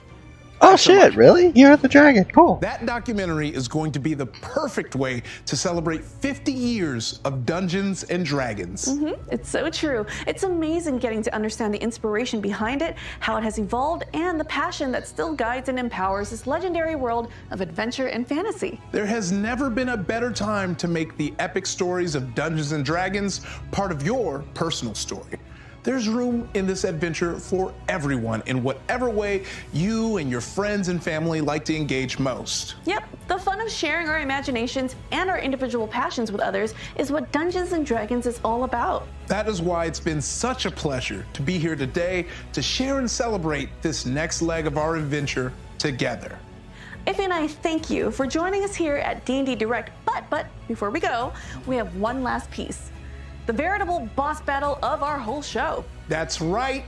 Oh shit, really? Year of the Dragon, cool. That documentary is going to be the perfect way to celebrate 50 years of Dungeons and Dragons. It's so true. It's amazing getting to understand the inspiration behind it, how it has evolved, and the passion that still guides and empowers this legendary world of adventure and fantasy. There has never been a better time to make the epic stories of Dungeons and Dragons part of your personal story. There's room in this adventure for everyone in whatever way you and your friends and family like to engage most. Yep, the fun of sharing our imaginations and our individual passions with others is what Dungeons and Dragons is all about. That is why it's been such a pleasure to be here today to share and celebrate this next leg of our adventure together. Iffy and I thank you for joining us here at D&D Direct, but before we go, we have one last piece. The veritable boss battle of our whole show. That's right.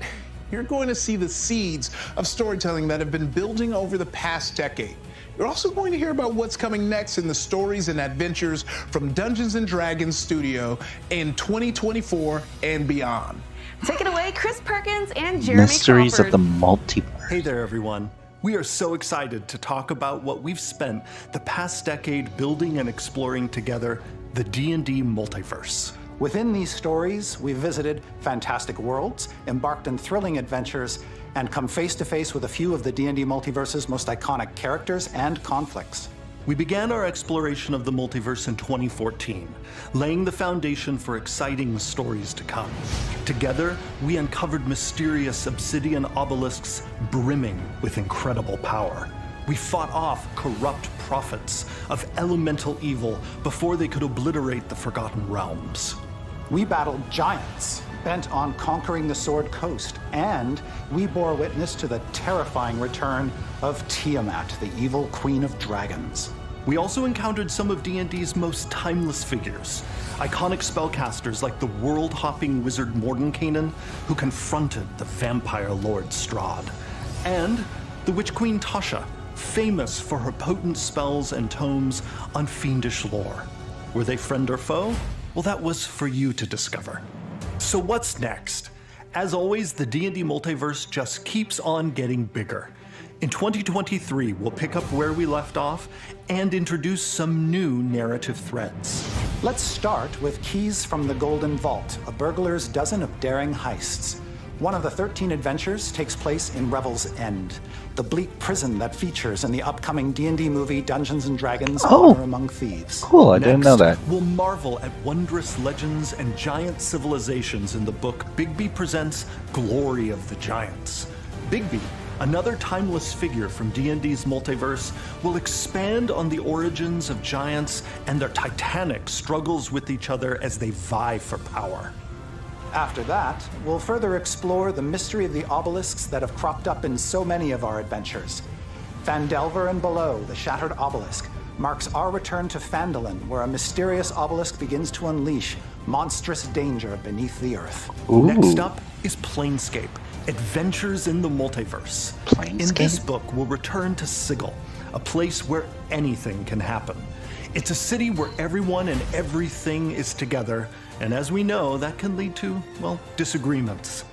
You're going to see the seeds of storytelling that have been building over the past decade. You're also going to hear about what's coming next in the stories and adventures from Dungeons & Dragons Studio in 2024 and beyond. Take it away, Chris Perkins and Jeremy Mysteries Crawford. of the Multiverse. Hey there, everyone. We are so excited to talk about what we've spent the past decade building and exploring together, the D&D Multiverse. Within these stories, we've visited fantastic worlds, embarked on thrilling adventures, and come face to face with a few of the D&D Multiverse's most iconic characters and conflicts. We began our exploration of the multiverse in 2014, laying the foundation for exciting stories to come. Together, we uncovered mysterious obsidian obelisks brimming with incredible power. We fought off corrupt prophets of elemental evil before they could obliterate the Forgotten Realms. We battled giants, bent on conquering the Sword Coast, and we bore witness to the terrifying return of Tiamat, the evil queen of dragons. We also encountered some of D&D's most timeless figures, iconic spellcasters like the world-hopping wizard Mordenkainen, who confronted the vampire lord Strahd, and the witch queen Tasha, famous for her potent spells and tomes on fiendish lore. Were they friend or foe? Well, that was for you to discover. So what's next? As always, the D&D Multiverse just keeps on getting bigger. In 2023, we'll pick up where we left off and introduce some new narrative threads. Let's start with Keys from the Golden Vault, a burglar's dozen of daring heists. One of the 13 adventures takes place in Revel's End, the bleak prison that features in the upcoming D&D movie Dungeons & Dragons Honor Among Thieves. Cool, I didn't know that. We'll marvel at wondrous legends and giant civilizations in the book Bigby Presents Glory of the Giants. Bigby, another timeless figure from D&D's multiverse, will expand on the origins of giants and their titanic struggles with each other as they vie for power. After that, we'll further explore the mystery of the obelisks that have cropped up in so many of our adventures. Phandelver and Below, the Shattered Obelisk, marks our return to Phandalin, where a mysterious obelisk begins to unleash monstrous danger beneath the earth. Ooh. Next up is Planescape, Adventures in the Multiverse. In this book, we'll return to Sigil, a place where anything can happen. It's a city where everyone and everything is together, and as we know, that can lead to, well, disagreements.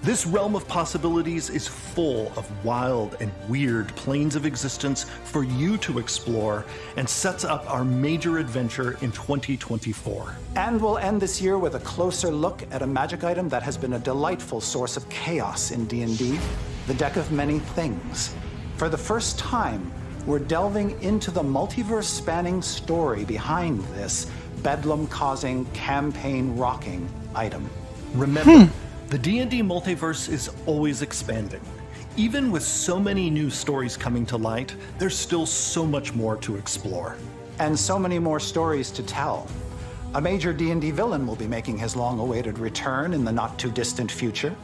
This realm of possibilities is full of wild and weird planes of existence for you to explore and sets up our major adventure in 2024. And we'll end this year with a closer look at a magic item that has been a delightful source of chaos in D&D, the Deck of Many Things. For the first time, we're delving into the multiverse-spanning story behind this bedlam-causing, campaign-rocking item. Remember, The D&D multiverse is always expanding. Even with so many new stories coming to light, there's still so much more to explore. And so many more stories to tell. A major D&D villain will be making his long-awaited return in the not-too-distant future.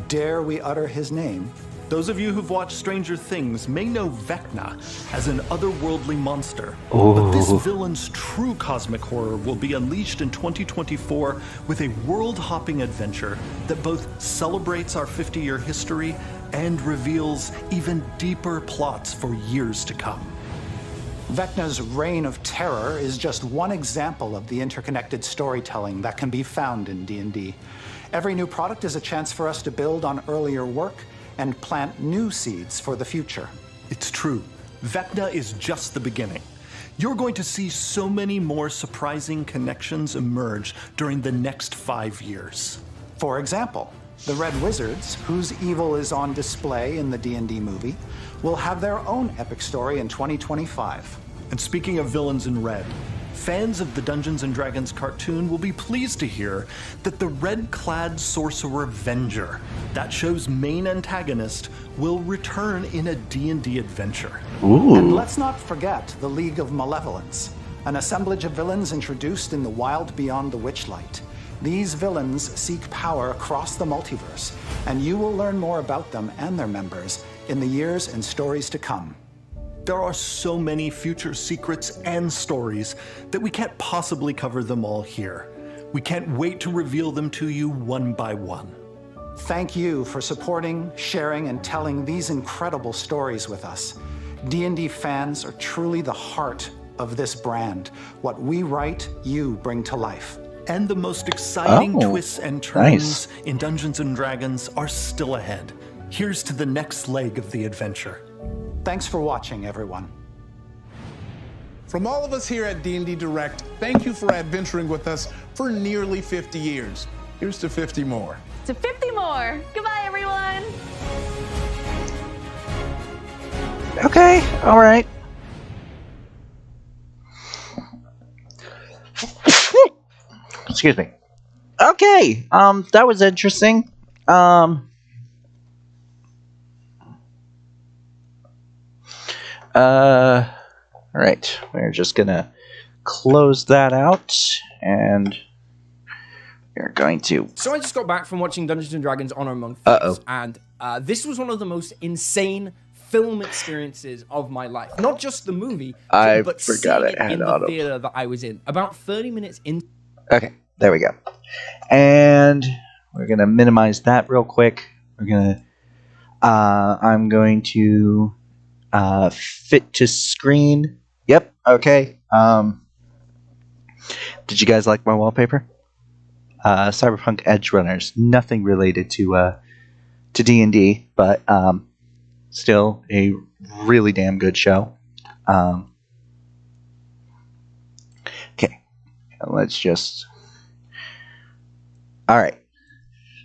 Dare we utter his name? Those of you who've watched Stranger Things may know Vecna as an otherworldly monster. Ooh. But this villain's true cosmic horror will be unleashed in 2024 with a world-hopping adventure that both celebrates our 50-year history and reveals even deeper plots for years to come. Vecna's reign of terror is just one example of the interconnected storytelling that can be found in D&D. Every new product is a chance for us to build on earlier work and plant new seeds for the future. It's true. Vecna is just the beginning. You're going to see so many more surprising connections emerge during the next 5 years. For example, the Red Wizards, whose evil is on display in the D&D movie, will have their own epic story in 2025. And speaking of villains in red, fans of the Dungeons & Dragons cartoon will be pleased to hear that the red-clad sorcerer Venger, that show's main antagonist, will return in a D&D adventure. Ooh. And let's not forget the League of Malevolence, an assemblage of villains introduced in the wild beyond the Witchlight. These villains seek power across the multiverse, and you will learn more about them and their members in the years and stories to come. There are so many future secrets and stories that we can't possibly cover them all here. We can't wait to reveal them to you one by one. Thank you for supporting, sharing, and telling these incredible stories with us. D&D fans are truly the heart of this brand. What we write, you bring to life. And the most exciting twists and turns in Dungeons & Dragons are still ahead. Here's to the next leg of the adventure. Thanks for watching, everyone. From all of us here at D&D Direct, thank you for adventuring with us for nearly 50 years. Here's to 50 more. To 50 more. Goodbye, everyone. Okay, all right. Excuse me. Okay, that was interesting. All right, we're just gonna close that out, and we're going to. So I just got back from watching Dungeons and Dragons Honor Among Thieves, and this was one of the most insane film experiences of my life. Not just the movie, but forgot seeing it had in the auto. theater that I was in. About 30 minutes in. Okay, there we go. And we're gonna minimize that real quick. We're gonna. I'm going to fit to screen. Yep. Okay. Did you guys like my wallpaper? Cyberpunk Edge Runners. Nothing related to D&D, but still a really damn good show. Okay. Let's just. All right.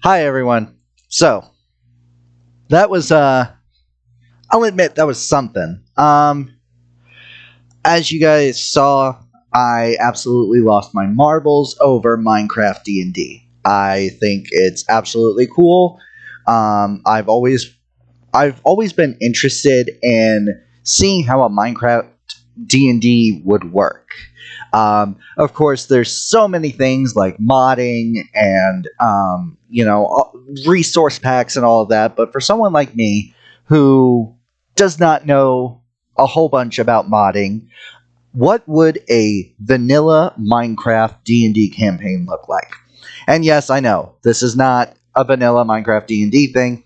Hi everyone. So that was I'll admit that was something. As you guys saw, I absolutely lost my marbles over Minecraft D&D. I think it's absolutely cool. I've always been interested in seeing how a Minecraft D&D would work. Of course, there's so many things like modding and resource packs and all of that. But for someone like me who does not know a whole bunch about modding, what would a vanilla Minecraft D&D campaign look like? And yes, I know this is not a vanilla Minecraft D&D thing.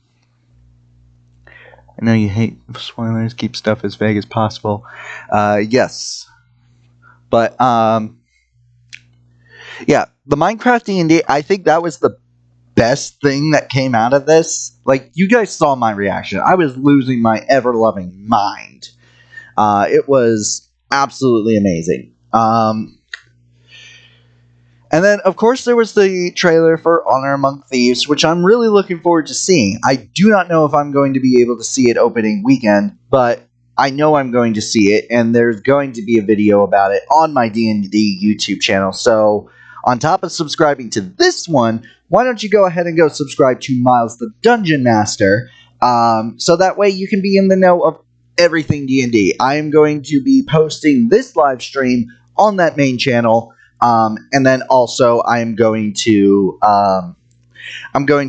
I know you hate spoilers, keep stuff as vague as possible. Yes. But, yeah, the Minecraft D&D, I think that was the best thing that came out of this. Like, you guys saw my reaction. I was losing my ever-loving mind. It was absolutely amazing. And then, of course, there was the trailer for Honor Among Thieves, which I'm really looking forward to seeing. I do not know if I'm going to be able to see it opening weekend, but I know I'm going to see it, and there's going to be a video about it on my D&D YouTube channel, so On top of subscribing to this one, why don't you go ahead and go subscribe to Miles the Dungeon Master, so that way you can be in the know of everything D&D. I am going to be posting this live stream on that main channel, and then also I'm going to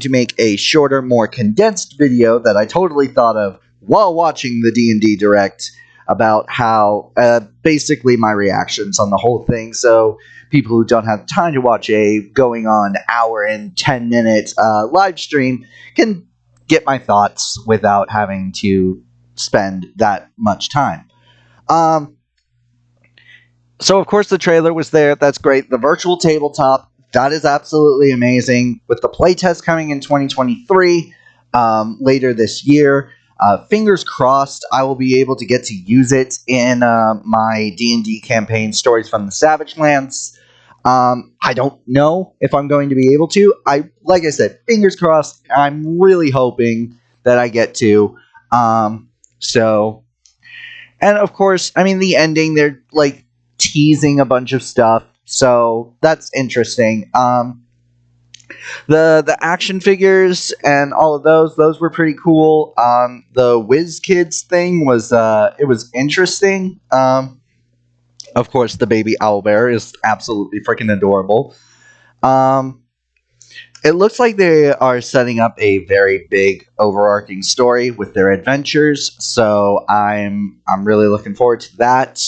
make a shorter, more condensed video that I totally thought of while watching the D&D Direct about how, basically my reactions on the whole thing, so people who don't have time to watch a going on hour and 10 minute live stream can get my thoughts without having to spend that much time. So of course the trailer was there. That's great. The virtual tabletop, that is absolutely amazing. With the playtest coming in 2023, later this year, fingers crossed I will be able to get to use it in my D&D campaign, Stories from the Savage Lands. I don't know if I'm going to be able to. Like I said, fingers crossed. I'm really hoping that I get to. And of course, I mean, the ending, they're like teasing a bunch of stuff, so that's interesting. The action figures and all of those were pretty cool. The Whiz Kids thing was it was interesting. Of course, the baby owlbear is absolutely freaking adorable. It looks like they are setting up a very big overarching story with their adventures, so I'm really looking forward to that.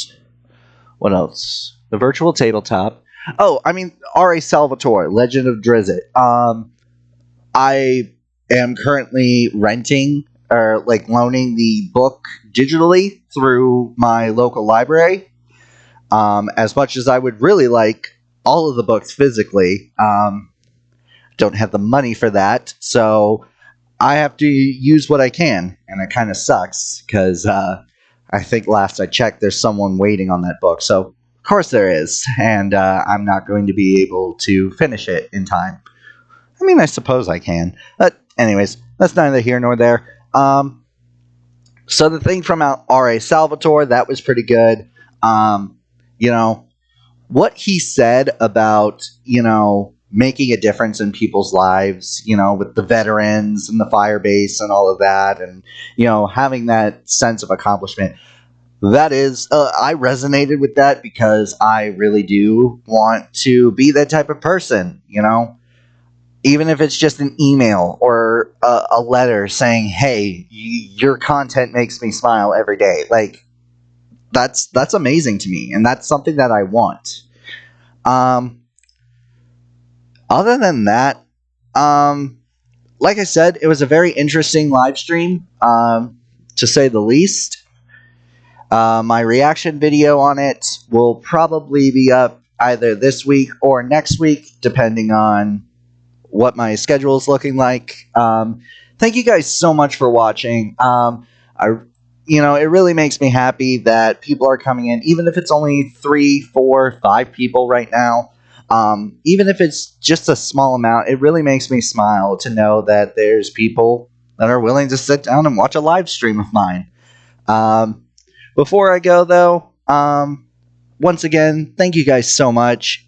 What else? The virtual tabletop. Oh, I mean, R.A. Salvatore, Legend of Drizzt. I am currently renting or like loaning the book digitally through my local library. As much as I would really like all of the books physically, don't have the money for that, so I have to use what I can, and it kind of sucks because I think last I checked, there's someone waiting on that book. So of course there is, and I'm not going to be able to finish it in time. I mean, I suppose I can, but anyways, that's neither here nor there. So the thing from R.A. Salvatore, that was pretty good. You know, what he said about, you know, making a difference in people's lives, you know, with the veterans and the fire base and all of that, and, you know, having that sense of accomplishment, that is, I resonated with that because I really do want to be that type of person, you know, even if it's just an email or a letter saying, hey, your content makes me smile every day. Like, that's amazing to me, and that's something that I want. Other than that, like I said, it was a very interesting live stream, to say the least. My reaction video on it will probably be up either this week or next week, depending on what my schedule is looking like. Thank you guys so much for watching. You know, it really makes me happy that people are coming in, even if it's only 3, 4, 5 people right now. Even if it's just a small amount, it really makes me smile to know that there's people that are willing to sit down and watch a live stream of mine. Before I go, though, once again, thank you guys so much.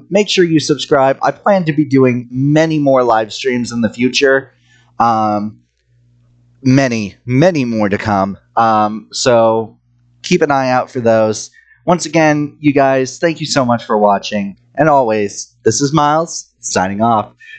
Make sure you subscribe. I plan to be doing many more live streams in the future. Many, many more to come. So keep an eye out for those. Once again, you guys, thank you so much for watching. And always, this is Miles, signing off.